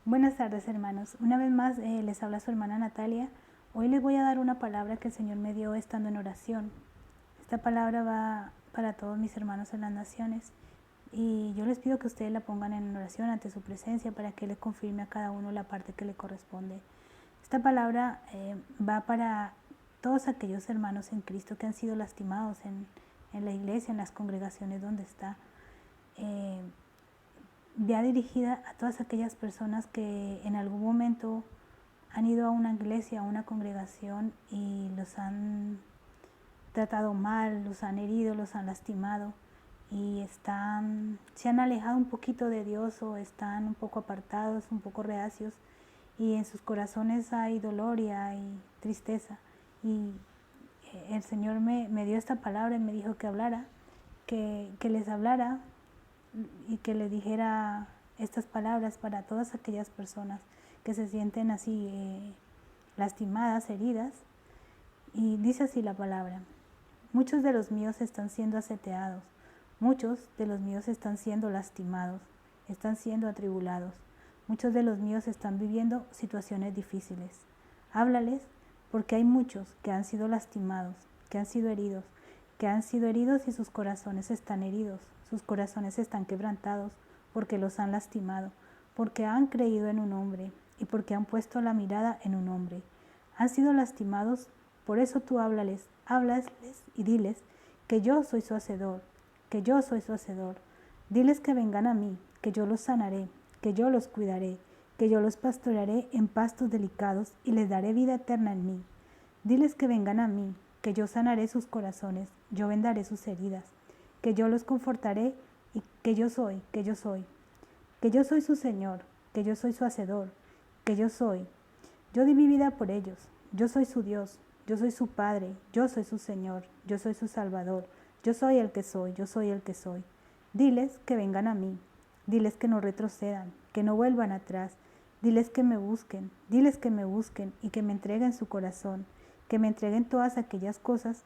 Buenas tardes, hermanos. Una vez más les habla su hermana Natalia. Hoy les voy a dar una palabra que el Señor me dio estando en oración. Esta palabra va para todos mis hermanos en las naciones y yo les pido que ustedes la pongan en oración ante su presencia para que Él le confirme a cada uno la parte que le corresponde. Esta palabra va para todos aquellos hermanos en Cristo que han sido lastimados en la iglesia, en las congregaciones donde está. Va dirigida a todas aquellas personas que en algún momento han ido a una iglesia, a una congregación y los han tratado mal, los han herido, los han lastimado y se han alejado un poquito de Dios o están un poco apartados, un poco reacios y en sus corazones hay dolor y hay tristeza. Y el Señor me dio esta palabra y me dijo que hablara, que les hablara y que le dijera estas palabras para todas aquellas personas que se sienten así lastimadas, heridas. Y dice así la palabra: muchos de los míos están siendo aseteados, muchos de los míos están siendo lastimados, están siendo atribulados, muchos de los míos están viviendo situaciones difíciles. Háblales, porque hay muchos que han sido lastimados, que han sido heridos y sus corazones están heridos, sus corazones están quebrantados porque los han lastimado, porque han creído en un hombre y porque han puesto la mirada en un hombre. Han sido lastimados, por eso tú háblales y diles que yo soy su hacedor, que yo soy su hacedor. Diles que vengan a mí, que yo los sanaré, que yo los cuidaré, que yo los pastorearé en pastos delicados y les daré vida eterna en mí. Diles que vengan a mí, que yo sanaré sus corazones, yo vendaré sus heridas, que yo los confortaré y que yo soy su Señor, que yo soy su hacedor, que yo soy. Yo di mi vida por ellos, yo soy su Dios, yo soy su Padre, yo soy su Señor, yo soy su Salvador, yo soy el que soy, yo soy el que soy. Diles que vengan a mí, diles que no retrocedan, que no vuelvan atrás, diles que me busquen y que me entreguen su corazón, que me entreguen todas aquellas cosas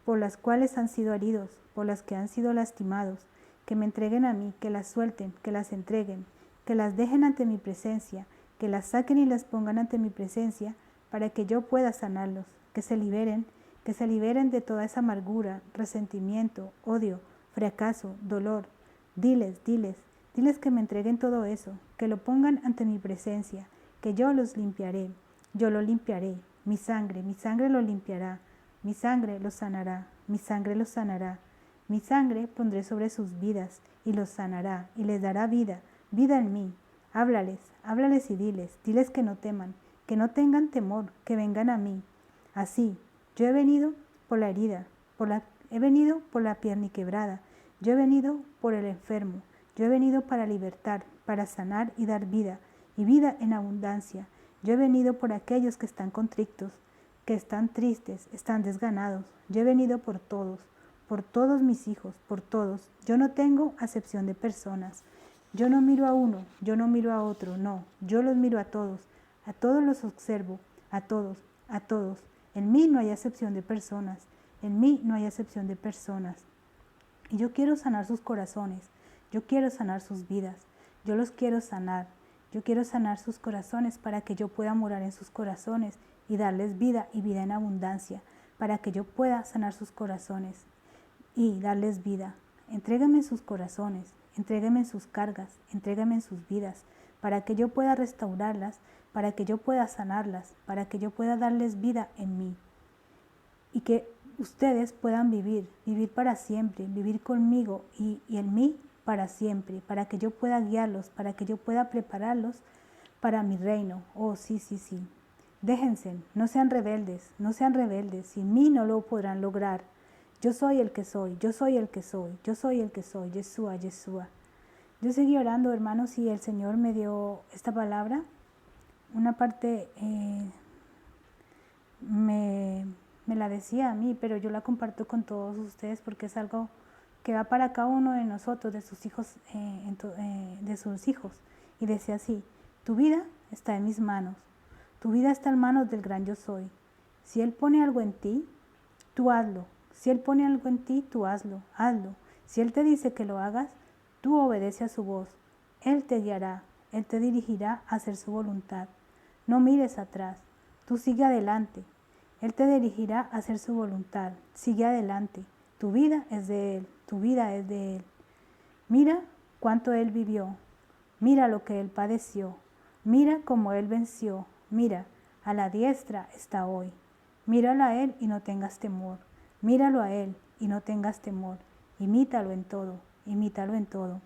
por las cuales han sido heridos, por las que han sido lastimados, que me entreguen a mí, que las suelten, que las entreguen, que las dejen ante mi presencia, que las saquen y las pongan ante mi presencia para que yo pueda sanarlos, que se liberen de toda esa amargura, resentimiento, odio, fracaso, dolor. Diles que me entreguen todo eso, que lo pongan ante mi presencia, que yo los limpiaré, yo lo limpiaré, mi sangre lo limpiará, mi sangre los sanará, mi sangre los sanará, mi sangre pondré sobre sus vidas y los sanará y les dará vida, vida en mí. Háblales y diles que no teman, que no tengan temor, que vengan a mí. Así, yo he venido por la herida, he venido por la pierna quebrada, yo he venido por el enfermo, yo he venido para libertar, para sanar y dar vida, y vida en abundancia. Yo he venido por aquellos que están contrictos, que están tristes, están desganados. Yo he venido por todos mis hijos, por todos. Yo no tengo acepción de personas. Yo no miro a uno, yo no miro a otro, no. Yo los miro a todos los observo, a todos. En mí no hay acepción de personas, en mí no hay acepción de personas. Y yo quiero sanar sus corazones, yo quiero sanar sus vidas, yo los quiero sanar. Yo quiero sanar sus corazones para que yo pueda morar en sus corazones y darles vida y vida en abundancia, para que yo pueda sanar sus corazones y darles vida. Entrégame sus corazones, entrégame sus cargas, entrégame sus vidas, para que yo pueda restaurarlas, para que yo pueda sanarlas, para que yo pueda darles vida en mí. Y que ustedes puedan vivir para siempre, vivir conmigo y en mí para siempre, para que yo pueda guiarlos, para que yo pueda prepararlos para mi reino. Oh, sí. Déjense, no sean rebeldes, sin mí no lo podrán lograr. Yo soy el que soy, yo soy el que soy, Yeshua. Yo seguí orando, hermanos, y el Señor me dio esta palabra. Una parte me la decía a mí, pero yo la comparto con todos ustedes porque es algo que va para cada uno de nosotros, de sus hijos, Y decía así: tu vida está en mis manos, tu vida está en manos del gran yo soy. Si Él pone algo en ti, tú hazlo. Si Él pone algo en ti, tú hazlo. Si Él te dice que lo hagas, tú obedece a su voz. Él te guiará, Él te dirigirá a hacer su voluntad. No mires atrás, tú sigue adelante. Él te dirigirá a hacer su voluntad. Sigue adelante. Tu vida es de Él, tu vida es de Él. Mira cuánto Él vivió. Mira lo que Él padeció. Mira cómo Él venció. Mira, a la diestra está hoy. Míralo a Él y no tengas temor. Míralo a Él y no tengas temor. Imítalo en todo, imítalo en todo.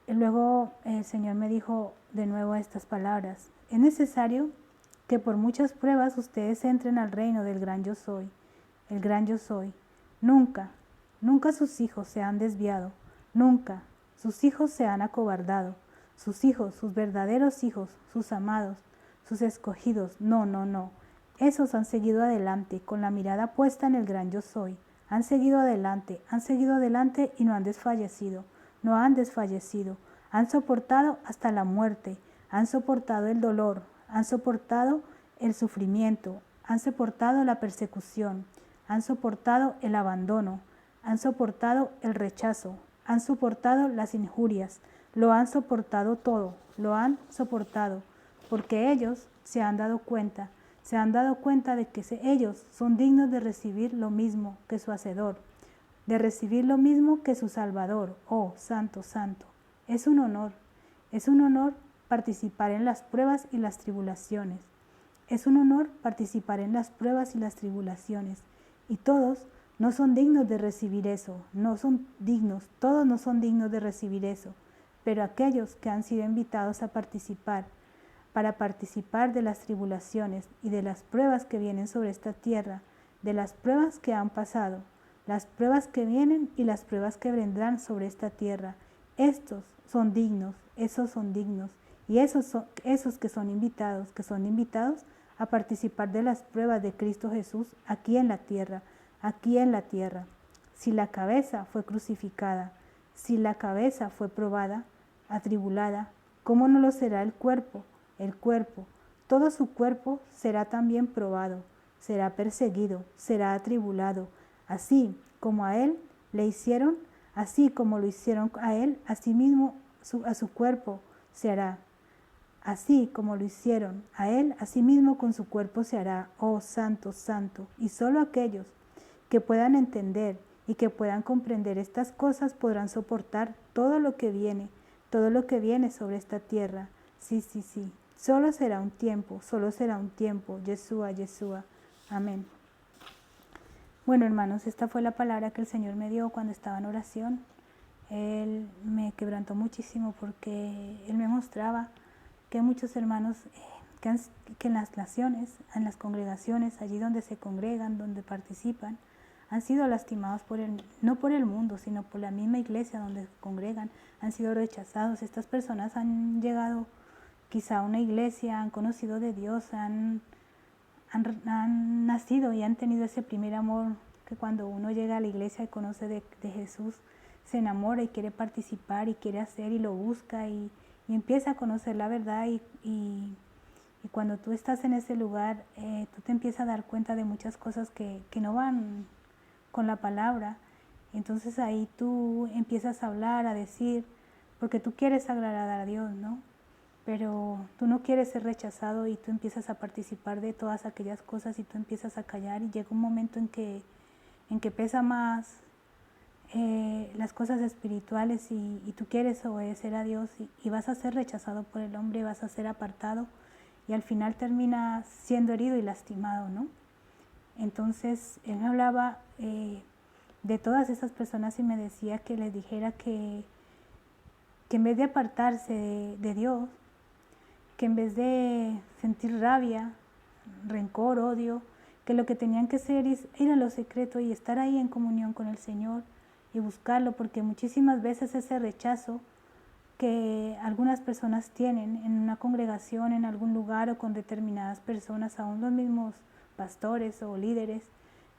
Y luego el Señor me dijo de nuevo estas palabras. Es necesario que por muchas pruebas ustedes entren al reino del gran yo soy. El gran yo soy. Nunca, nunca sus hijos se han desviado. Nunca sus hijos se han acobardado. Sus hijos, sus verdaderos hijos, sus amados, sus escogidos. No, no, no. Esos han seguido adelante con la mirada puesta en el gran yo soy. Han seguido adelante y no han desfallecido. No han desfallecido. Han soportado hasta la muerte. Han soportado el dolor. Han soportado el sufrimiento. Han soportado la persecución. Han soportado el abandono. Han soportado el rechazo. Han soportado las injurias. Lo han soportado todo. Lo han soportado. Porque ellos se han dado cuenta de que ellos son dignos de recibir lo mismo que su Hacedor, de recibir lo mismo que su Salvador. Oh, Santo, Santo. Es un honor participar en las pruebas y las tribulaciones. Es un honor participar en las pruebas y las tribulaciones. Y todos no son dignos de recibir eso, todos no son dignos de recibir eso. Pero aquellos que han sido invitados a participar, para participar de las tribulaciones y de las pruebas que vienen sobre esta tierra, de las pruebas que han pasado, las pruebas que vienen y las pruebas que vendrán sobre esta tierra, estos son dignos, esos son dignos, y esos que son invitados a participar de las pruebas de Cristo Jesús aquí en la tierra. Si la cabeza fue crucificada, si la cabeza fue probada, atribulada, ¿cómo no lo será el cuerpo? El cuerpo, todo su cuerpo será también probado, será perseguido, será atribulado. Así como a él le hicieron, así como lo hicieron a él, asimismo a su cuerpo se hará. Así como lo hicieron a él, asimismo con su cuerpo se hará. Oh, Santo, Santo. Y solo aquellos que puedan entender y que puedan comprender estas cosas podrán soportar todo lo que viene sobre esta tierra. Sí, sí, sí. Solo será un tiempo. Yeshua, Yeshua. Amén. Bueno, hermanos, esta fue la palabra que el Señor me dio cuando estaba en oración. Él me quebrantó muchísimo porque Él me mostraba que hay muchos hermanos que en las naciones, en las congregaciones, allí donde se congregan, donde participan, han sido lastimados no por el mundo, sino por la misma iglesia donde se congregan, han sido rechazados. Estas personas han llegado quizá a una iglesia, han conocido de Dios, han nacido y han tenido ese primer amor que cuando uno llega a la iglesia y conoce de Jesús, se enamora y quiere participar y quiere hacer y lo busca y empieza a conocer la verdad y cuando tú estás en ese lugar, tú te empiezas a dar cuenta de muchas cosas que no van con la palabra. Entonces ahí tú empiezas a hablar, a decir, porque tú quieres agradar a Dios, ¿no? Pero tú no quieres ser rechazado y tú empiezas a participar de todas aquellas cosas y tú empiezas a callar y llega un momento en que pesa más las cosas espirituales y tú quieres obedecer a Dios y vas a ser rechazado por el hombre, vas a ser apartado y al final terminas siendo herido y lastimado, ¿no? Entonces él me hablaba de todas esas personas y me decía que les dijera que en vez de apartarse de Dios, que en vez de sentir rabia, rencor, odio, que lo que tenían que hacer es ir a lo secreto y estar ahí en comunión con el Señor y buscarlo, porque muchísimas veces ese rechazo que algunas personas tienen en una congregación, en algún lugar o con determinadas personas, aún los mismos pastores o líderes,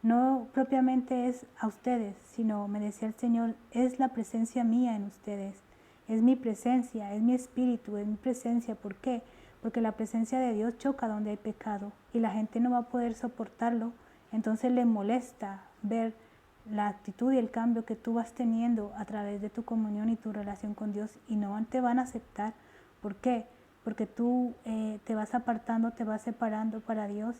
no propiamente es a ustedes, sino, me decía el Señor, es la presencia mía en ustedes. Es mi presencia, es mi espíritu, es mi presencia. ¿Por qué? Porque la presencia de Dios choca donde hay pecado y la gente no va a poder soportarlo. Entonces le molesta ver la actitud y el cambio que tú vas teniendo a través de tu comunión y tu relación con Dios y no te van a aceptar ¿Por qué? Porque tú te vas apartando, te vas separando para Dios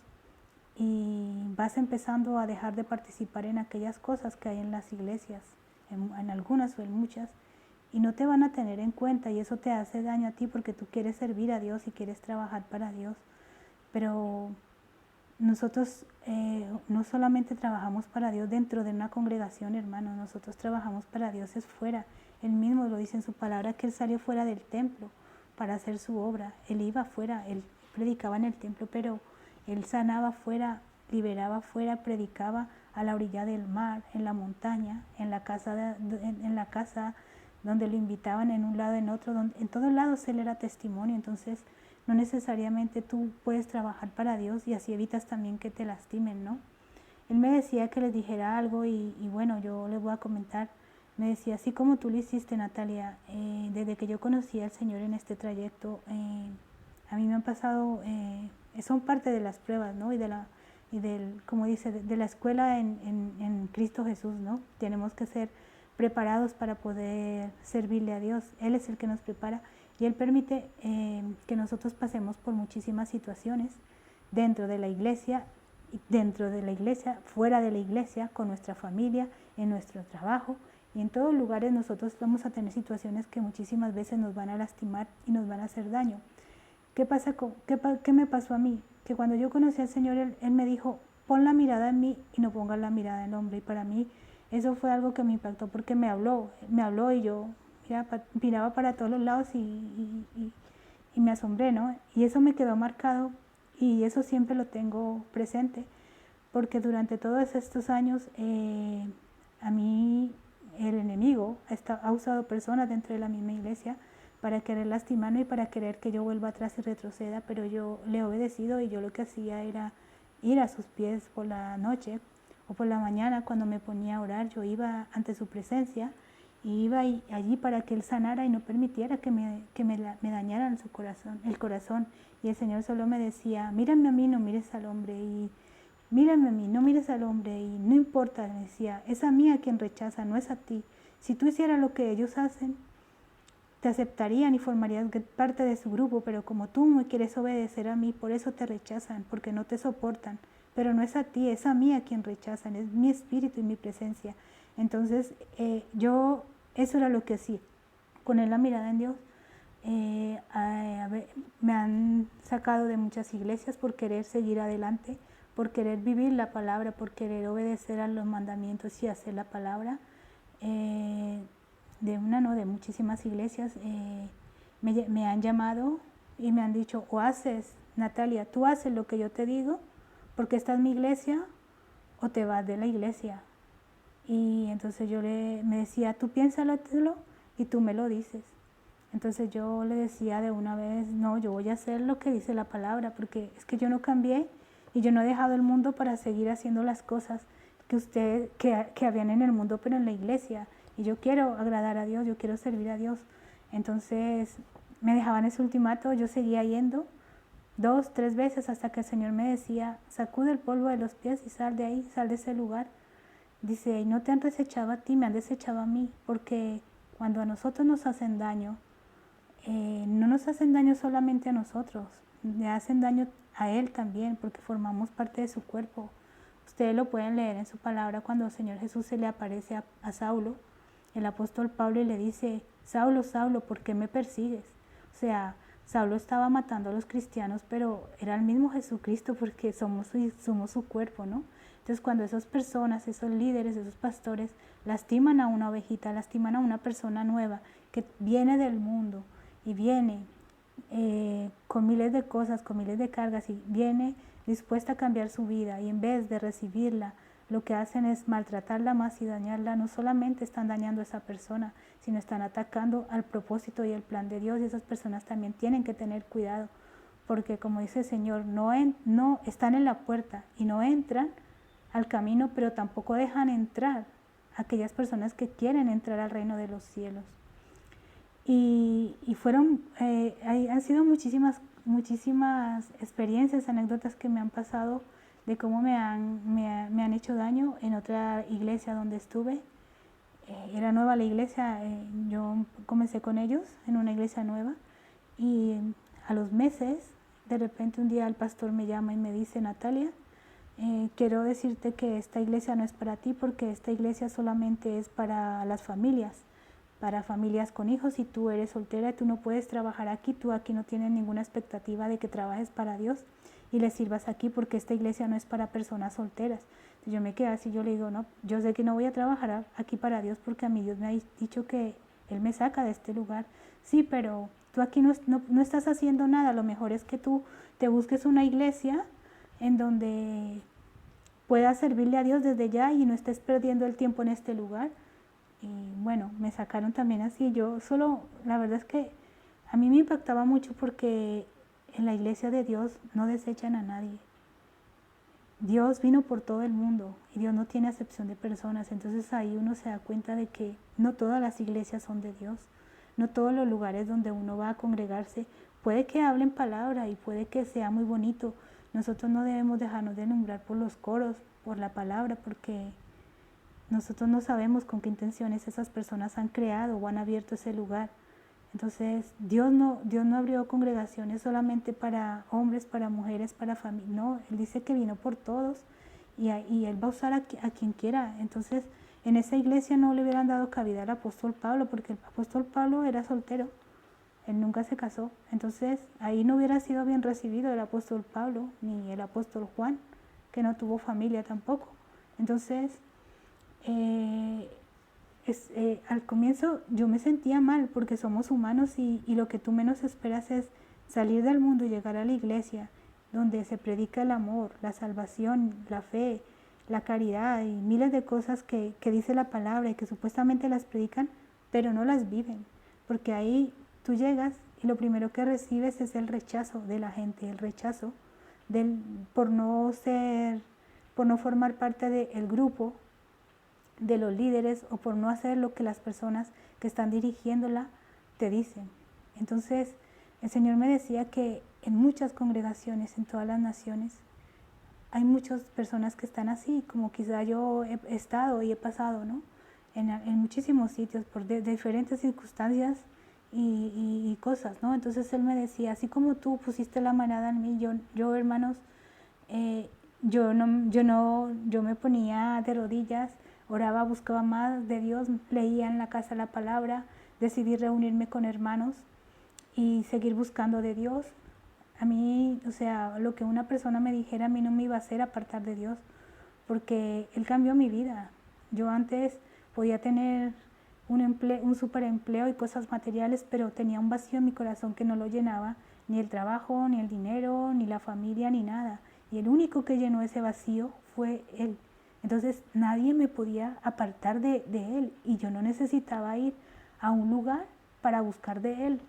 y vas empezando a dejar de participar en aquellas cosas que hay en las iglesias, en algunas o en muchas, y no te van a tener en cuenta, y eso te hace daño a ti porque tú quieres servir a Dios y quieres trabajar para Dios. Pero nosotros no solamente trabajamos para Dios dentro de una congregación, hermano, nosotros trabajamos para Dios es fuera. Él mismo lo dice en su palabra, que Él salió fuera del templo para hacer su obra. Él iba afuera, Él predicaba en el templo, pero Él sanaba afuera, liberaba afuera, predicaba a la orilla del mar, en la montaña, en la casa, en la casa donde lo invitaban, en un lado, en otro, en todos lados Él era testimonio. Entonces no necesariamente tú puedes trabajar para Dios y así evitas también que te lastimen, ¿no? Él me decía que les dijera algo y bueno, yo les voy a comentar. Me decía, así como tú lo hiciste, Natalia, desde que yo conocí al Señor en este trayecto, a mí me han pasado, son parte de las pruebas, ¿no? Como dice, de la escuela en Cristo Jesús, ¿no? Tenemos que ser preparados para poder servirle a Dios. Él es el que nos prepara y Él permite que nosotros pasemos por muchísimas situaciones dentro de la iglesia, fuera de la iglesia, con nuestra familia, en nuestro trabajo, y en todos lugares nosotros vamos a tener situaciones que muchísimas veces nos van a lastimar y nos van a hacer daño. ¿Qué me pasó a mí? Que cuando yo conocí al Señor, Él me dijo, pon la mirada en mí y no pongas la mirada en el hombre. Y para mí eso fue algo que me impactó porque me habló y yo miraba para todos los lados y me asombré, ¿no? Y eso me quedó marcado y eso siempre lo tengo presente porque durante todos estos años a mí el enemigo ha usado personas dentro de la misma iglesia para querer lastimarme y para querer que yo vuelva atrás y retroceda, pero yo le he obedecido y yo lo que hacía era ir a sus pies por la noche o por la mañana cuando me ponía a orar. Yo iba ante su presencia y iba allí para que Él sanara y no permitiera que me dañaran el corazón. Y el Señor solo me decía, mírame a mí, no mires al hombre, y mírame a mí, no mires al hombre, y no importa, me decía, es a mí a quien rechaza, no es a ti. Si tú hicieras lo que ellos hacen, te aceptarían y formarías parte de su grupo, pero como tú me quieres obedecer a mí, por eso te rechazan, porque no te soportan. Pero no es a ti, es a mí a quien rechazan, es mi espíritu y mi presencia. Entonces eso era lo que hacía, poner la mirada en Dios. Me han sacado de muchas iglesias por querer seguir adelante, por querer vivir la palabra, por querer obedecer a los mandamientos y hacer la palabra. De muchísimas iglesias me han llamado y me han dicho, o haces, Natalia, tú haces lo que yo te digo porque esta es mi iglesia, o te vas de la iglesia. Y entonces me decía, tú piénsalo y tú me lo dices. Entonces yo le decía de una vez, no, yo voy a hacer lo que dice la palabra, porque es que yo no cambié y yo no he dejado el mundo para seguir haciendo las cosas que habían en el mundo, pero en la iglesia. Y yo quiero agradar a Dios, yo quiero servir a Dios. Entonces me dejaban ese ultimato, yo seguía yendo 2, 3 veces hasta que el Señor me decía, sacude el polvo de los pies y sal de ahí, sal de ese lugar. Dice, y no te han desechado a ti, me han desechado a mí, porque cuando a nosotros nos hacen daño, no nos hacen daño solamente a nosotros, le hacen daño a Él también, porque formamos parte de su cuerpo. Ustedes lo pueden leer en su palabra cuando el Señor Jesús se le aparece a Saulo, el apóstol Pablo, y le dice, Saulo, Saulo, ¿por qué me persigues? O sea, Saulo estaba matando a los cristianos, pero era el mismo Jesucristo porque somos su cuerpo, ¿no? Entonces cuando esas personas, esos líderes, esos pastores lastiman a una ovejita, lastiman a una persona nueva que viene del mundo y viene con miles de cosas, con miles de cargas y viene dispuesta a cambiar su vida, y en vez de recibirla, lo que hacen es maltratarla más y dañarla, no solamente están dañando a esa persona, sino están atacando al propósito y el plan de Dios, y esas personas también tienen que tener cuidado, porque como dice el Señor, no están en la puerta y no entran al camino, pero tampoco dejan entrar a aquellas personas que quieren entrar al reino de los cielos. Y han sido muchísimas experiencias, anécdotas que me han pasado de cómo me han hecho daño en otra iglesia donde estuve. Era nueva la iglesia, yo comencé con ellos en una iglesia nueva Y a los meses, de repente un día el pastor me llama y me dice, Natalia, quiero decirte que esta iglesia no es para ti porque esta iglesia solamente es para las familias, para familias con hijos, y tú eres soltera y tú no puedes trabajar aquí, tú aquí no tienes ninguna expectativa de que trabajes para Dios y le sirvas aquí porque esta iglesia no es para personas solteras. Entonces yo me quedé así, yo le digo, no, yo sé que no voy a trabajar aquí para Dios porque a mí Dios me ha dicho que Él me saca de este lugar. Sí, pero tú aquí no estás haciendo nada, lo mejor es que tú te busques una iglesia en donde puedas servirle a Dios desde ya y no estés perdiendo el tiempo en este lugar. Y bueno, me sacaron también así. Yo solo, la verdad es que a mí me impactaba mucho porque en la iglesia de Dios no desechan a nadie. Dios vino por todo el mundo y Dios no tiene acepción de personas. Entonces ahí uno se da cuenta de que no todas las iglesias son de Dios. No todos los lugares donde uno va a congregarse, puede que hablen palabra y puede que sea muy bonito. Nosotros no debemos dejarnos de nombrar por los coros, por la palabra, porque nosotros no sabemos con qué intenciones esas personas han creado o han abierto ese lugar. Entonces, Dios no abrió congregaciones solamente para hombres, para mujeres, para familia. No, Él dice que vino por todos y Él va a usar a quien quiera. Entonces, en esa iglesia no le hubieran dado cabida al apóstol Pablo, porque el apóstol Pablo era soltero, él nunca se casó. Entonces, ahí no hubiera sido bien recibido el apóstol Pablo, ni el apóstol Juan, que no tuvo familia tampoco. Entonces, al comienzo yo me sentía mal porque somos humanos y lo que tú menos esperas es salir del mundo y llegar a la iglesia donde se predica el amor, la salvación, la fe, la caridad y miles de cosas que dice la palabra y que supuestamente las predican, pero no las viven, porque ahí tú llegas y lo primero que recibes es el rechazo de la gente, el rechazo por no formar parte del grupo, de los líderes, o por no hacer lo que las personas que están dirigiéndola te dicen. Entonces el Señor me decía que en muchas congregaciones, en todas las naciones, hay muchas personas que están así, como quizá yo he estado y he pasado, ¿no? En muchísimos sitios por diferentes circunstancias y cosas, ¿no? Entonces Él me decía, así como tú pusiste la manada en mí, yo hermanos, yo me ponía de rodillas, oraba, buscaba más de Dios, leía en la casa la palabra, decidí reunirme con hermanos y seguir buscando de Dios. A mí, o sea, lo que una persona me dijera a mí no me iba a hacer apartar de Dios, porque Él cambió mi vida. Yo antes podía tener un super empleo y cosas materiales, pero tenía un vacío en mi corazón que no lo llenaba ni el trabajo, ni el dinero, ni la familia, ni nada. Y el único que llenó ese vacío fue Él. Entonces nadie me podía apartar de Él y yo no necesitaba ir a un lugar para buscar de Él.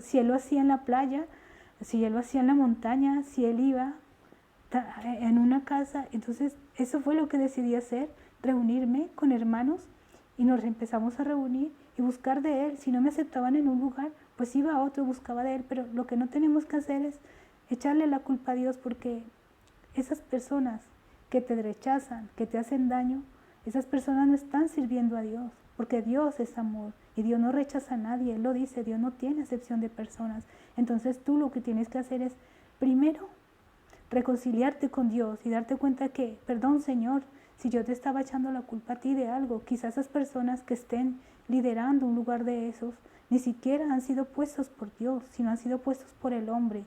Si Él lo hacía en la playa, si Él lo hacía en la montaña, si Él iba en una casa. Entonces eso fue lo que decidí hacer, reunirme con hermanos y nos empezamos a reunir y buscar de Él. Si no me aceptaban en un lugar, pues iba a otro, buscaba de Él, pero lo que no tenemos que hacer es echarle la culpa a Dios, porque esas personas que te rechazan, que te hacen daño, esas personas no están sirviendo a Dios, porque Dios es amor y Dios no rechaza a nadie. Él lo dice, Dios no tiene acepción de personas. Entonces tú lo que tienes que hacer es, primero, reconciliarte con Dios y darte cuenta que, perdón Señor, si yo te estaba echando la culpa a ti de algo, quizás esas personas que estén liderando un lugar de esos, ni siquiera han sido puestos por Dios, sino han sido puestos por el hombre.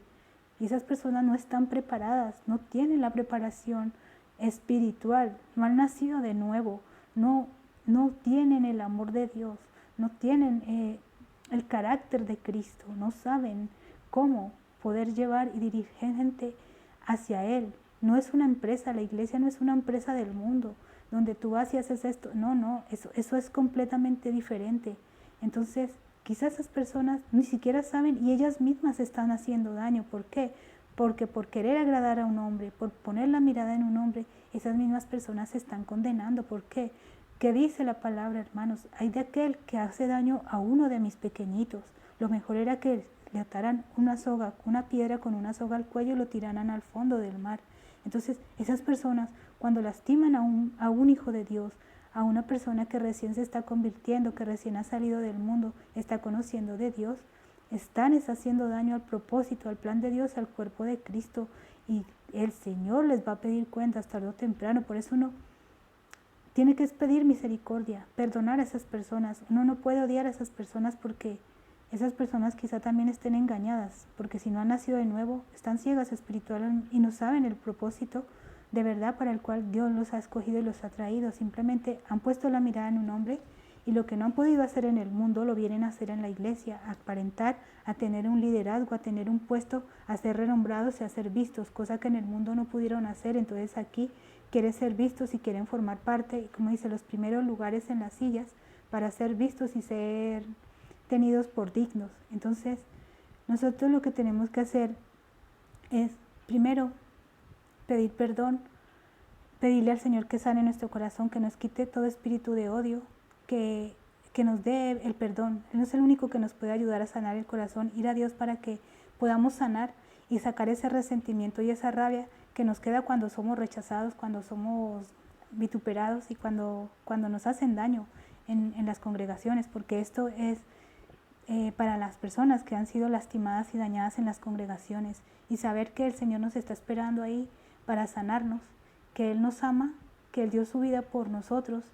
Y esas personas no están preparadas, no tienen la preparación espiritual, no han nacido de nuevo, no tienen el amor de Dios, no tienen el carácter de Cristo, no saben cómo poder llevar y dirigir gente hacia Él. No es una empresa, la iglesia no es una empresa del mundo, donde tú vas y haces esto. No, eso es completamente diferente. Entonces, quizás esas personas ni siquiera saben y ellas mismas están haciendo daño. ¿Por qué? Porque por querer agradar a un hombre, por poner la mirada en un hombre, esas mismas personas se están condenando. ¿Por qué? ¿Qué dice la palabra, hermanos? Hay de aquel que hace daño a uno de mis pequeñitos. Lo mejor era que le ataran una piedra con una soga al cuello y lo tiraran al fondo del mar. Entonces, esas personas, cuando lastiman a un hijo de Dios, a una persona que recién se está convirtiendo, que recién ha salido del mundo, está conociendo de Dios, están haciendo daño al propósito, al plan de Dios, al cuerpo de Cristo, y el Señor les va a pedir cuentas tarde o temprano. Por eso uno tiene que pedir misericordia, perdonar a esas personas. Uno no puede odiar a esas personas porque esas personas quizá también estén engañadas, porque si no han nacido de nuevo, están ciegas espiritualmente y no saben el propósito de verdad para el cual Dios los ha escogido y los ha traído. Simplemente han puesto la mirada en un hombre, y lo que no han podido hacer en el mundo lo vienen a hacer en la iglesia, a aparentar, a tener un liderazgo, a tener un puesto, a ser renombrados y a ser vistos, cosa que en el mundo no pudieron hacer. Entonces aquí quieren ser vistos y quieren formar parte, y como dice, los primeros lugares en las sillas para ser vistos y ser tenidos por dignos. Entonces nosotros lo que tenemos que hacer es primero pedir perdón, pedirle al Señor que sane nuestro corazón, que nos quite todo espíritu de odio, que nos dé el perdón. Él no es el único que nos puede ayudar a sanar el corazón, ir a Dios para que podamos sanar y sacar ese resentimiento y esa rabia que nos queda cuando somos rechazados, cuando somos vituperados y cuando nos hacen daño en las congregaciones, porque esto es para las personas que han sido lastimadas y dañadas en las congregaciones, y saber que el Señor nos está esperando ahí para sanarnos, que Él nos ama, que Él dio su vida por nosotros,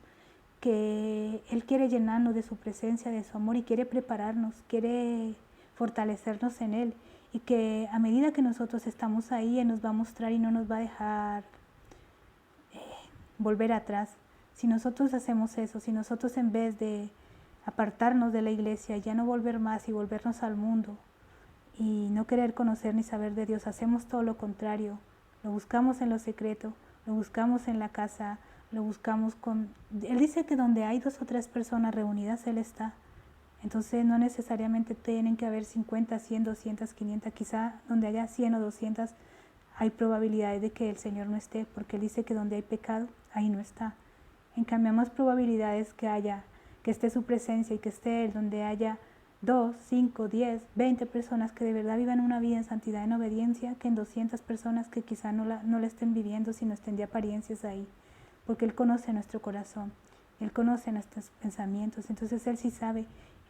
que Él quiere llenarnos de su presencia, de su amor, y quiere prepararnos, quiere fortalecernos en Él, y que a medida que nosotros estamos ahí, Él nos va a mostrar y no nos va a dejar volver atrás. Si nosotros hacemos eso, si nosotros en vez de apartarnos de la iglesia, ya no volver más y volvernos al mundo y no querer conocer ni saber de Dios, hacemos todo lo contrario, lo buscamos en lo secreto, lo buscamos en la casa, lo buscamos con... Él dice que donde hay 2 o 3 personas reunidas, Él está. Entonces no necesariamente tienen que haber 50, 100, 200, 500, quizá donde haya 100 o 200 hay probabilidades de que el Señor no esté, porque Él dice que donde hay pecado, ahí no está. En cambio, hay más probabilidades que esté su presencia y que esté Él, donde haya 2, 5, 10, 20 personas que de verdad vivan una vida en santidad, en obediencia, que en 200 personas que quizá no la estén viviendo, sino estén de apariencias ahí. Porque Él conoce nuestro corazón, Él conoce nuestros pensamientos, entonces Él sí sabe.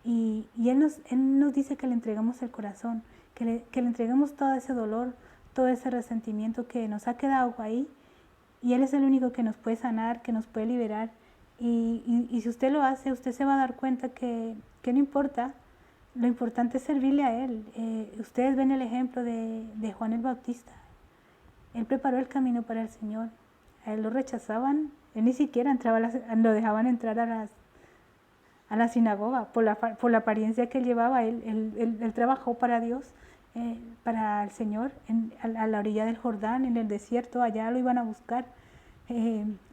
Y Él nos dice que le entregamos el corazón, que le entregamos todo ese dolor, todo ese resentimiento que nos ha quedado ahí, y Él es el único que nos puede sanar, que nos puede liberar. Y si usted lo hace, usted se va a dar cuenta que no importa, lo importante es servirle a Él. Ustedes ven el ejemplo de Juan el Bautista. Él preparó el camino para el Señor. A Él lo rechazaban, Él ni siquiera entraba, lo dejaban entrar a la sinagoga por la apariencia que él llevaba. Él trabajó para Dios, para el Señor, a la orilla del Jordán, en el desierto. Allá lo iban a buscar.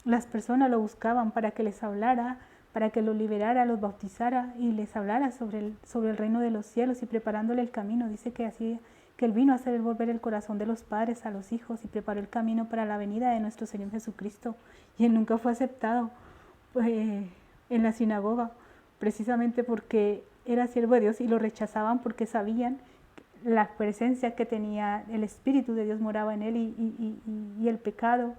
Las personas lo buscaban para que les hablara, para que los liberara, los bautizara y les hablara sobre el reino de los cielos, y preparándole el camino. Dice que así, que Él vino a hacer volver el corazón de los padres a los hijos, y preparó el camino para la venida de nuestro Señor Jesucristo. Y Él nunca fue aceptado en la sinagoga, precisamente porque era siervo de Dios, y lo rechazaban porque sabían la presencia que tenía, el Espíritu de Dios moraba en Él, y el pecado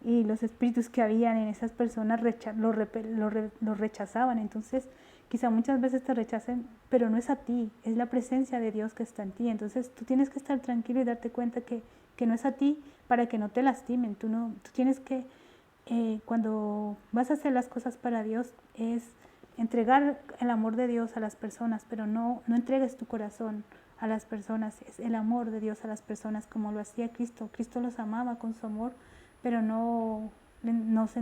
y los espíritus que habían en esas personas lo rechazaban. Entonces quizá muchas veces te rechacen, pero no es a ti, es la presencia de Dios que está en ti. Entonces tú tienes que estar tranquilo y darte cuenta que no es a ti, para que no te lastimen. Tú tienes que, cuando vas a hacer las cosas para Dios, es entregar el amor de Dios a las personas, pero no entregues tu corazón a las personas. Es el amor de Dios a las personas, como lo hacía Cristo. Cristo los amaba con su amor, pero no se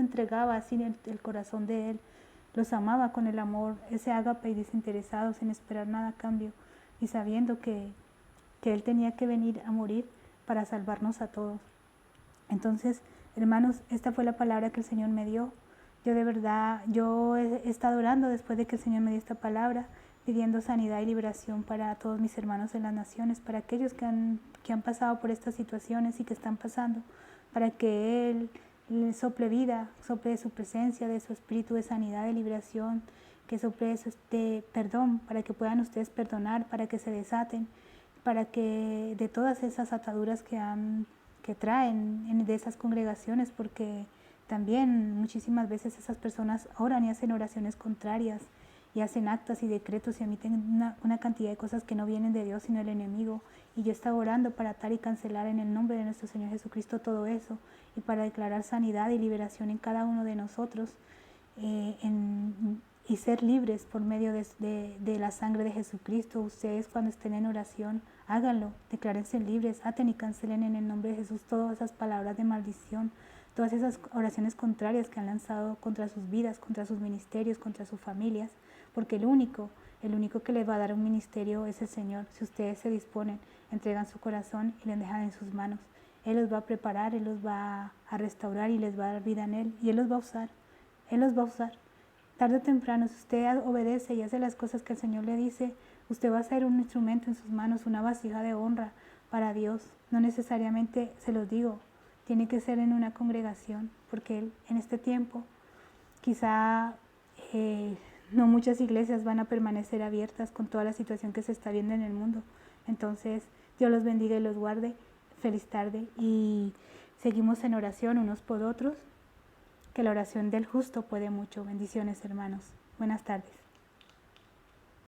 entregaba así el corazón de Él. Los amaba con el amor, ese ágape y desinteresado, sin esperar nada a cambio, y sabiendo que Él tenía que venir a morir para salvarnos a todos. Entonces, hermanos, esta fue la palabra que el Señor me dio. Yo de verdad, yo he estado orando después de que el Señor me dio esta palabra, pidiendo sanidad y liberación para todos mis hermanos en las naciones, para aquellos que han pasado por estas situaciones y que están pasando, para que Él les sople vida, sople de su presencia, de su espíritu de sanidad, de liberación, que sople de perdón, para que puedan ustedes perdonar, para que se desaten, para que de todas esas ataduras que traen de esas congregaciones, porque también muchísimas veces esas personas oran y hacen oraciones contrarias, y hacen actas y decretos y emiten una cantidad de cosas que no vienen de Dios sino del enemigo. Y yo estaba orando para atar y cancelar en el nombre de nuestro Señor Jesucristo todo eso y para declarar sanidad y liberación en cada uno de nosotros y ser libres por medio de la sangre de Jesucristo. Ustedes cuando estén en oración, háganlo, declárense libres, aten y cancelen en el nombre de Jesús todas esas palabras de maldición, todas esas oraciones contrarias que han lanzado contra sus vidas, contra sus ministerios, contra sus familias, porque el único que les va a dar un ministerio es el Señor. Si ustedes se disponen, entregan su corazón y le dejan en sus manos, Él los va a preparar, Él los va a restaurar y les va a dar vida en Él, y Él los va a usar, Él los va a usar. Tarde o temprano, si usted obedece y hace las cosas que el Señor le dice, usted va a ser un instrumento en sus manos, una vasija de honra para Dios. No necesariamente, se los digo, tiene que ser en una congregación, porque en este tiempo quizá no muchas iglesias van a permanecer abiertas con toda la situación que se está viendo en el mundo. Entonces, Dios los bendiga y los guarde. Feliz tarde y seguimos en oración unos por otros, que la oración del justo puede mucho. Bendiciones, hermanos. Buenas tardes.